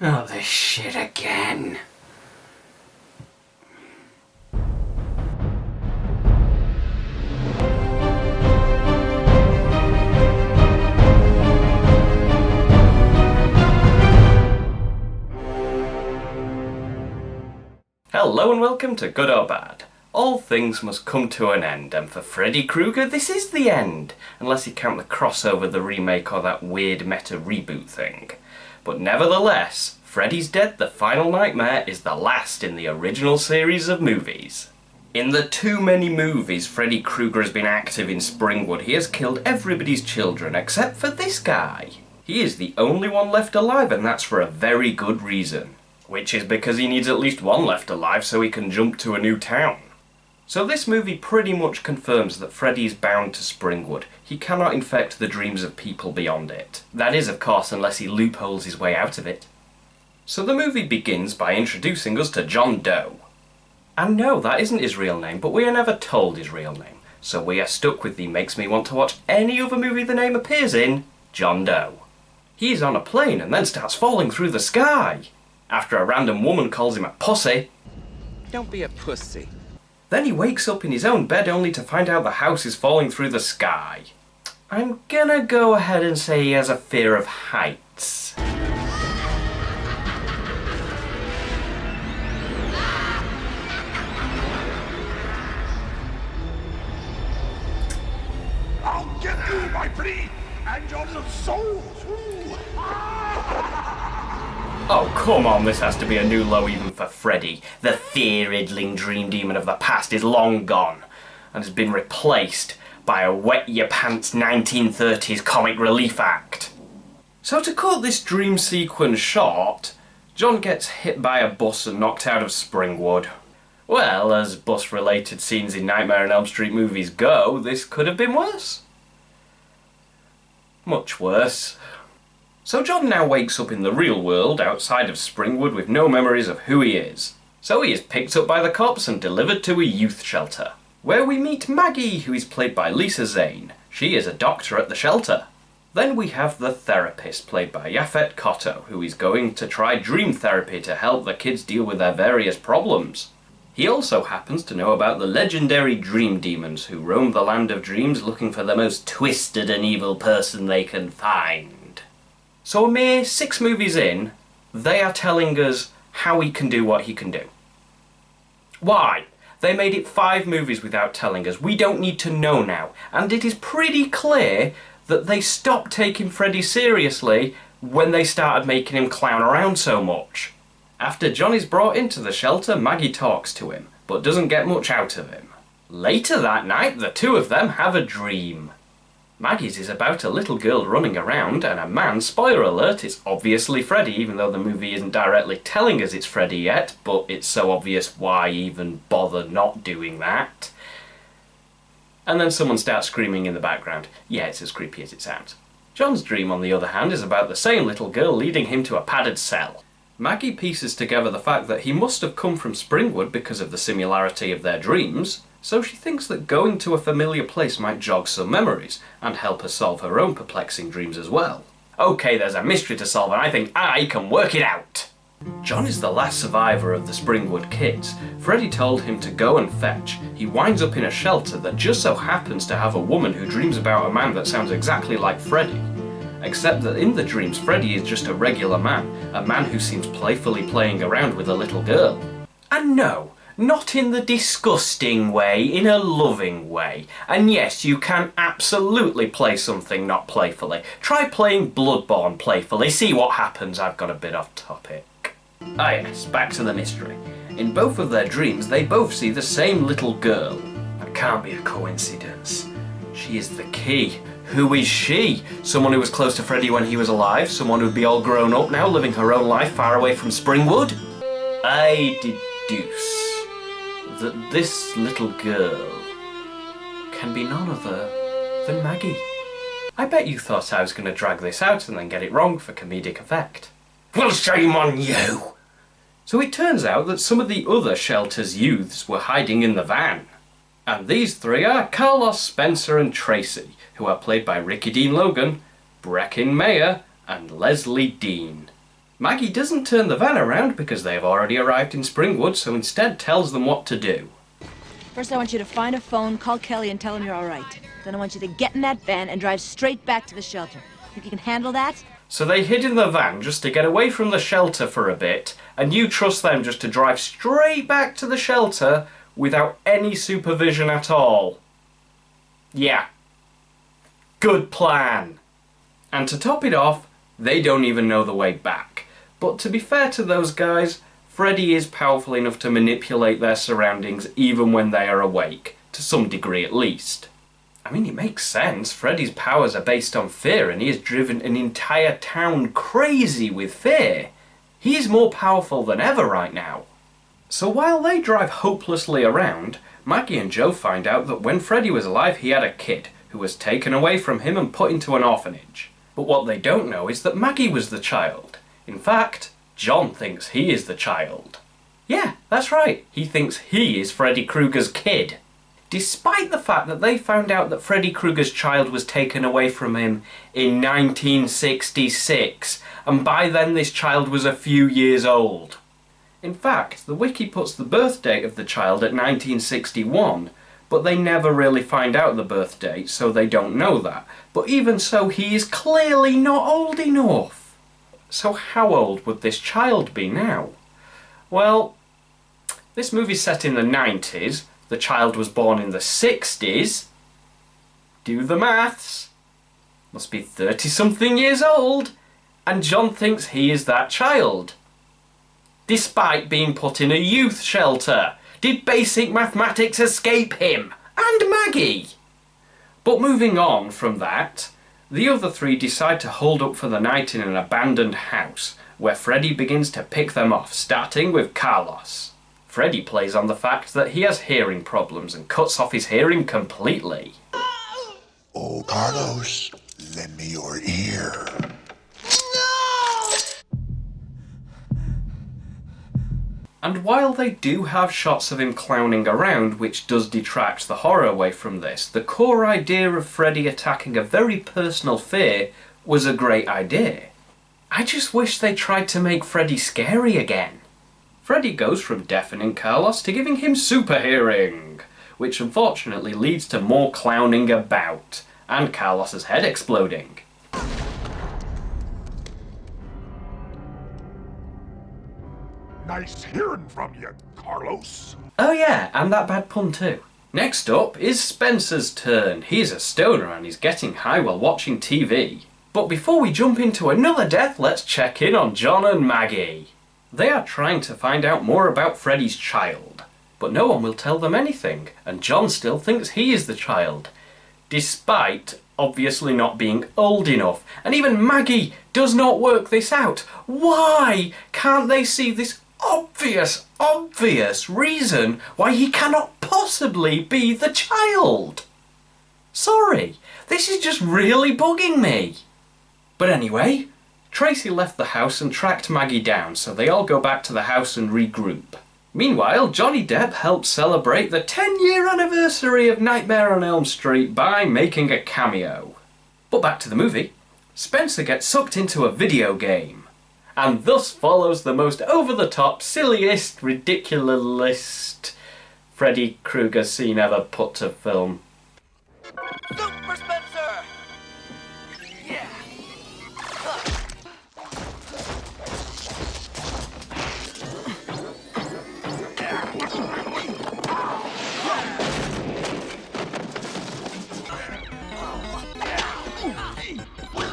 Oh, this shit again. Hello and welcome to Good or Bad. All things must come to an end, and for Freddy Krueger this is the end, unless you count the crossover, the remake, or that weird meta reboot thing. But nevertheless, Freddy's Dead: The Final Nightmare is the last in the original series of movies. In the too many movies Freddy Krueger has been active in Springwood, he has killed everybody's children except for this guy. He is the only one left alive, and that's for a very good reason. Which is because he needs at least one left alive so he can jump to a new town. So this movie pretty much confirms that Freddy is bound to Springwood. He cannot infect the dreams of people beyond it. That is, of course, unless he loopholes his way out of it. So the movie begins by introducing us to John Doe. And no, that isn't his real name, but we are never told his real name. So we are stuck with the makes me want to watch any other movie the name appears in, John Doe. He is on a plane and then starts falling through the sky. After a random woman calls him a pussy. Don't be a pussy. Then he wakes up in his own bed only to find out the house is falling through the sky. I'm gonna go ahead and say he has a fear of heights. I'll get you, my flea, and your little soul too. Oh, come on, this has to be a new low even for Freddy. The fear-riddling dream demon of the past is long gone, and has been replaced by a wet-your-pants 1930s comic relief act. So to cut this dream sequence short, John gets hit by a bus and knocked out of Springwood. Well, as bus-related scenes in Nightmare on Elm Street movies go, this could have been worse. Much worse. So John now wakes up in the real world outside of Springwood with no memories of who he is. So he is picked up by the cops and delivered to a youth shelter, where we meet Maggie, who is played by Lisa Zane. She is a doctor at the shelter. Then we have the therapist, played by Yaphet Kotto, who is going to try dream therapy to help the kids deal with their various problems. He also happens to know about the legendary dream demons who roam the land of dreams looking for the most twisted and evil person they can find. So a mere 6 movies in, they are telling us how he can do what he can do. Why? They made it 5 movies without telling us. We don't need to know now. And it is pretty clear that they stopped taking Freddy seriously when they started making him clown around so much. After John is brought into the shelter, Maggie talks to him, but doesn't get much out of him. Later that night, the two of them have a dream. Maggie's is about a little girl running around and a man, spoiler alert, it's obviously Freddy, even though the movie isn't directly telling us it's Freddy yet, but it's so obvious why even bother not doing that. And then someone starts screaming in the background. Yeah, it's as creepy as it sounds. John's dream, on the other hand, is about the same little girl leading him to a padded cell. Maggie pieces together the fact that he must have come from Springwood because of the similarity of their dreams, so she thinks that going to a familiar place might jog some memories, and help her solve her own perplexing dreams as well. Okay, there's a mystery to solve and I think I can work it out! John is the last survivor of the Springwood kids. Freddy told him to go and fetch. He winds up in a shelter that just so happens to have a woman who dreams about a man that sounds exactly like Freddy. Except that in the dreams, Freddy is just a regular man, a man who seems playfully playing around with a little girl. And no, not in the disgusting way, in a loving way. And yes, you can absolutely play something not playfully. Try playing Bloodborne playfully, see what happens. I've got a bit off topic. Ah yes, back to the mystery. In both of their dreams, they both see the same little girl. That can't be a coincidence. She is the key. Who is she? Someone who was close to Freddy when he was alive? Someone who'd be all grown up now, living her own life far away from Springwood? I deduce that this little girl can be none other than Maggie. I bet you thought I was going to drag this out and then get it wrong for comedic effect. Well, shame on you! So it turns out that some of the other shelter's youths were hiding in the van. And these 3 are Carlos, Spencer and Tracy, who are played by Ricky Dean Logan, Breckin Mayer and Leslie Dean. Maggie doesn't turn the van around because they have already arrived in Springwood, so instead tells them what to do. First, I want you to find a phone, call Kelly, and tell him you're all right. Then I want you to get in that van and drive straight back to the shelter. Think you can handle that? So they hid in the van just to get away from the shelter for a bit, and you trust them just to drive straight back to the shelter without any supervision at all. Yeah. Good plan. And to top it off, they don't even know the way back. But to be fair to those guys, Freddy is powerful enough to manipulate their surroundings even when they are awake, to some degree at least. I mean, it makes sense. Freddy's powers are based on fear, and he has driven an entire town crazy with fear. He is more powerful than ever right now. So while they drive hopelessly around, Maggie and Joe find out that when Freddy was alive he had a kid who was taken away from him and put into an orphanage. But what they don't know is that Maggie was the child. In fact, John thinks he is the child. Yeah, that's right. He thinks he is Freddy Krueger's kid. Despite the fact that they found out that Freddy Krueger's child was taken away from him in 1966, and by then this child was a few years old. In fact, the wiki puts the birth date of the child at 1961, but they never really find out the birth date, so they don't know that. But even so, he is clearly not old enough. So how old would this child be now? Well, this movie's set in the 90s. The child was born in the 60s. Do the maths. Must be 30-something years old. And John thinks he is that child. Despite being put in a youth shelter. Did basic mathematics escape him? And Maggie? But moving on from that, the other three decide to hold up for the night in an abandoned house, where Freddy begins to pick them off, starting with Carlos. Freddy plays on the fact that he has hearing problems and cuts off his hearing completely. Oh, Carlos, lend me your ear. And while they do have shots of him clowning around, which does detract the horror away from this, the core idea of Freddy attacking a very personal fear was a great idea. I just wish they tried to make Freddy scary again. Freddy goes from deafening Carlos to giving him super hearing, which unfortunately leads to more clowning about, and Carlos's head exploding. Nice hearing from you, Carlos. Oh yeah, and that bad pun too. Next up is Spencer's turn. He's a stoner and he's getting high while watching TV. But before we jump into another death, let's check in on John and Maggie. They are trying to find out more about Freddy's child, but no one will tell them anything, and John still thinks he is the child, despite obviously not being old enough. And even Maggie does not work this out. Why can't they see this obvious reason why he cannot possibly be the child? Sorry, this is just really bugging me. But anyway, Tracy left the house and tracked Maggie down, so they all go back to the house and regroup. Meanwhile, Johnny Depp helps celebrate the 10-year anniversary of Nightmare on Elm Street by making a cameo. But back to the movie. Spencer gets sucked into a video game, and thus follows the most over-the-top, silliest, ridiculousest Freddy Krueger scene ever put to film. Super Spencer! Yeah!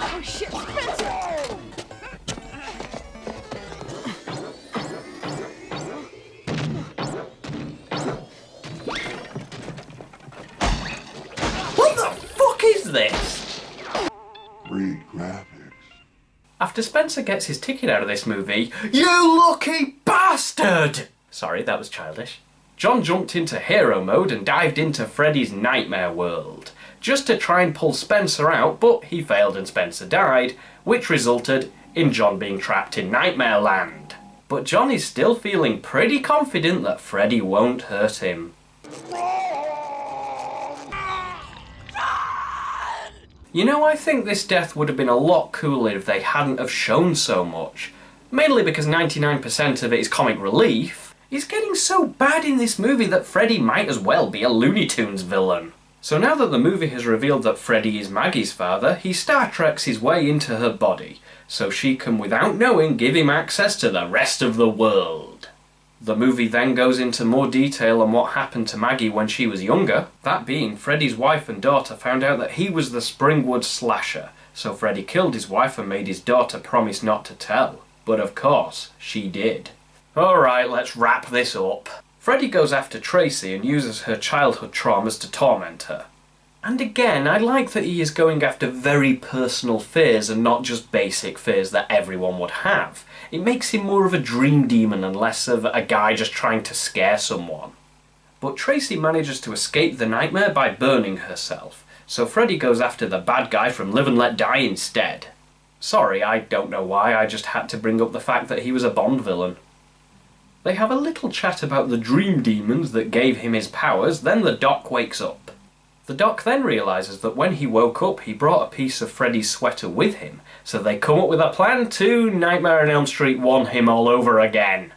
Oh shit, Spencer! What the fuck is this? Free graphics. After Spencer gets his ticket out of this movie, you lucky bastard! Sorry, that was childish. John jumped into hero mode and dived into Freddy's nightmare world, just to try and pull Spencer out, but he failed and Spencer died, which resulted in John being trapped in Nightmare Land. But John is still feeling pretty confident that Freddy won't hurt him. You know, I think this death would have been a lot cooler if they hadn't have shown so much. mainly because 99% of it is comic relief, is getting so bad in this movie that Freddy might as well be a Looney Tunes villain. So now that the movie has revealed that Freddy is Maggie's father, he Star Treks his way into her body, so she can, without knowing, give him access to the rest of the world. The movie then goes into more detail on what happened to Maggie when she was younger, that being Freddy's wife and daughter found out that he was the Springwood slasher, so Freddy killed his wife and made his daughter promise not to tell. But of course, she did. Alright, let's wrap this up. Freddy goes after Tracy and uses her childhood traumas to torment her. And again, I like that he is going after very personal fears and not just basic fears that everyone would have. It makes him more of a dream demon and less of a guy just trying to scare someone. But Tracy manages to escape the nightmare by burning herself, so Freddy goes after the bad guy from Live and Let Die instead. Sorry, I don't know why, I just had to bring up the fact that he was a Bond villain. They have a little chat about the dream demons that gave him his powers, then the Doc wakes up. The Doc then realises that when he woke up he brought a piece of Freddy's sweater with him, so they come up with a plan to Nightmare on Elm Street 1 him all over again.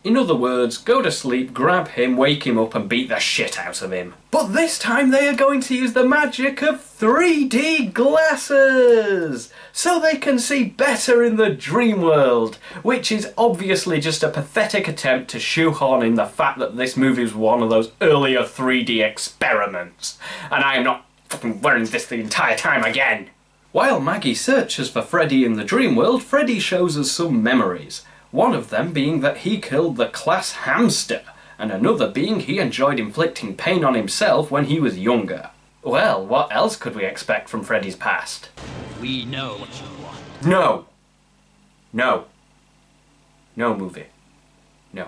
In other words, go to sleep, grab him, wake him up and beat the shit out of him. But this time they are going to use the magic of 3D glasses! So they can see better in the dream world, which is obviously just a pathetic attempt to shoehorn in the fact that this movie was one of those earlier 3D experiments. And I am not fucking wearing this the entire time again! While Maggie searches for Freddy in the dream world, Freddy shows us some memories. One of them being that he killed the class hamster, and another being he enjoyed inflicting pain on himself when he was younger. Well, what else could we expect from Freddy's past? We know what you want. No. No. No, movie. No.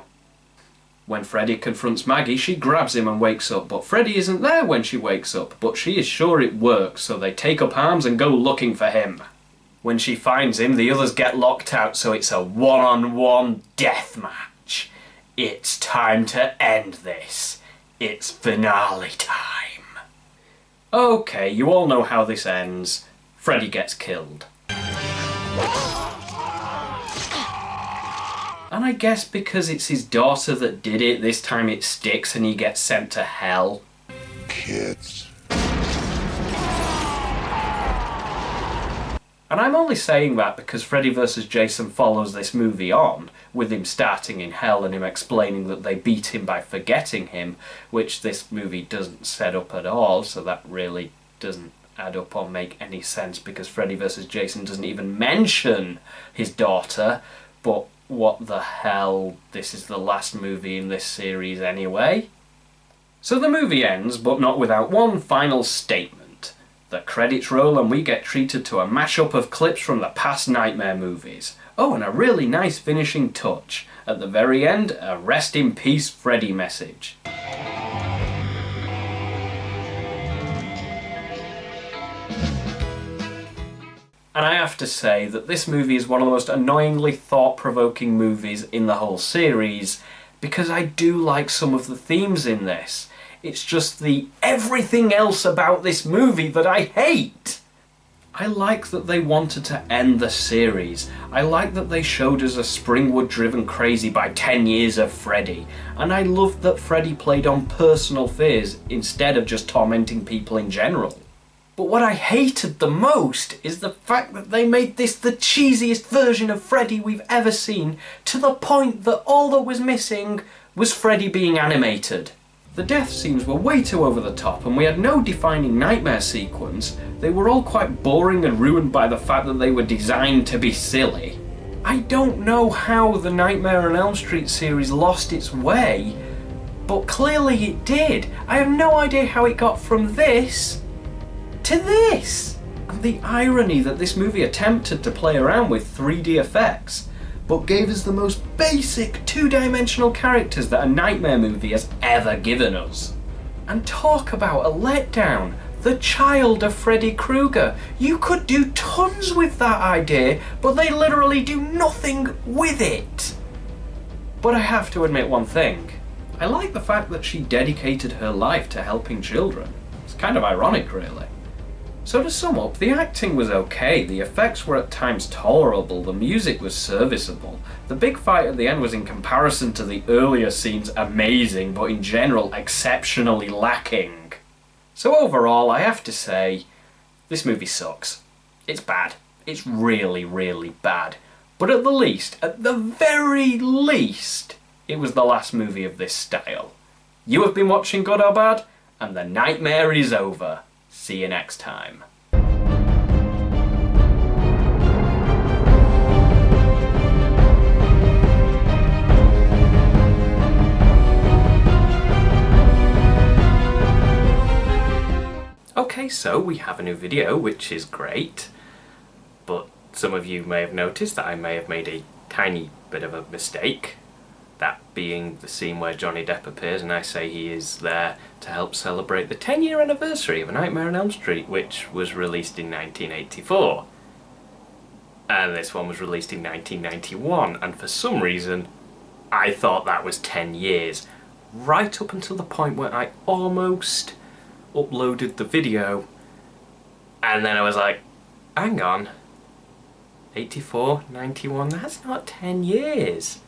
When Freddy confronts Maggie, she grabs him and wakes up, but Freddy isn't there when she wakes up, but she is sure it works, so they take up arms and go looking for him. When she finds him, the others get locked out, so it's a one-on-one deathmatch. It's time to end this. It's finale time. Okay, you all know how this ends. Freddy gets killed. And I guess because it's his daughter that did it, this time it sticks and he gets sent to hell. Kids. And I'm only saying that because Freddy vs. Jason follows this movie on, with him starting in hell and him explaining that they beat him by forgetting him, which this movie doesn't set up at all, so that really doesn't add up or make any sense because Freddy vs. Jason doesn't even mention his daughter, but what the hell, this is the last movie in this series anyway. So the movie ends, but not without one final statement. The credits roll and we get treated to a mashup of clips from the past Nightmare movies. Oh, and a really nice finishing touch. At the very end, a rest in peace Freddy message. And I have to say that this movie is one of the most annoyingly thought-provoking movies in the whole series, because I do like some of the themes in this. It's just the everything else about this movie that I hate. I like that they wanted to end the series. I like that they showed us a Springwood driven crazy by 10 years of Freddy. And I loved that Freddy played on personal fears instead of just tormenting people in general. But what I hated the most is the fact that they made this the cheesiest version of Freddy we've ever seen, to the point that all that was missing was Freddy being animated. The death scenes were way too over the top and we had no defining nightmare sequence. They were all quite boring and ruined by the fact that they were designed to be silly. I don't know how the Nightmare on Elm Street series lost its way, but clearly it did. I have no idea how it got from this to this. And the irony that this movie attempted to play around with 3D effects, but gave us the most basic two-dimensional characters that a Nightmare movie has ever given us. And talk about a letdown. The child of Freddy Krueger. You could do tons with that idea, but they literally do nothing with it. But I have to admit one thing. I like the fact that she dedicated her life to helping children. It's kind of ironic, really. So to sum up, the acting was okay, the effects were at times tolerable, the music was serviceable, the big fight at the end was in comparison to the earlier scenes amazing, but in general exceptionally lacking. So overall, I have to say, this movie sucks. It's bad. It's really, really bad. But at the very least, it was the last movie of this style. You have been watching Good or Bad, and the nightmare is over. See you next time. Okay, so we have a new video, which is great, but some of you may have noticed that I may have made a tiny bit of a mistake. That being the scene where Johnny Depp appears and I say he is there to help celebrate the 10-year anniversary of A Nightmare on Elm Street, which was released in 1984. And this one was released in 1991, and for some reason I thought that was 10 years. Right up until the point where I almost uploaded the video, and then I was like, hang on, 84, 91, that's not 10 years.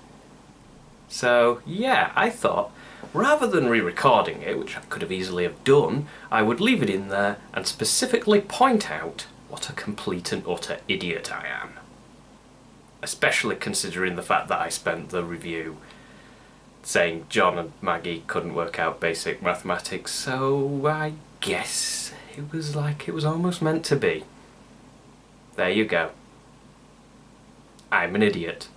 So yeah, I thought, rather than re-recording it, which I could have easily have done, I would leave it in there and specifically point out what a complete and utter idiot I am. Especially considering the fact that I spent the review saying John and Maggie couldn't work out basic mathematics, so I guess it was like it was almost meant to be. There you go. I'm an idiot.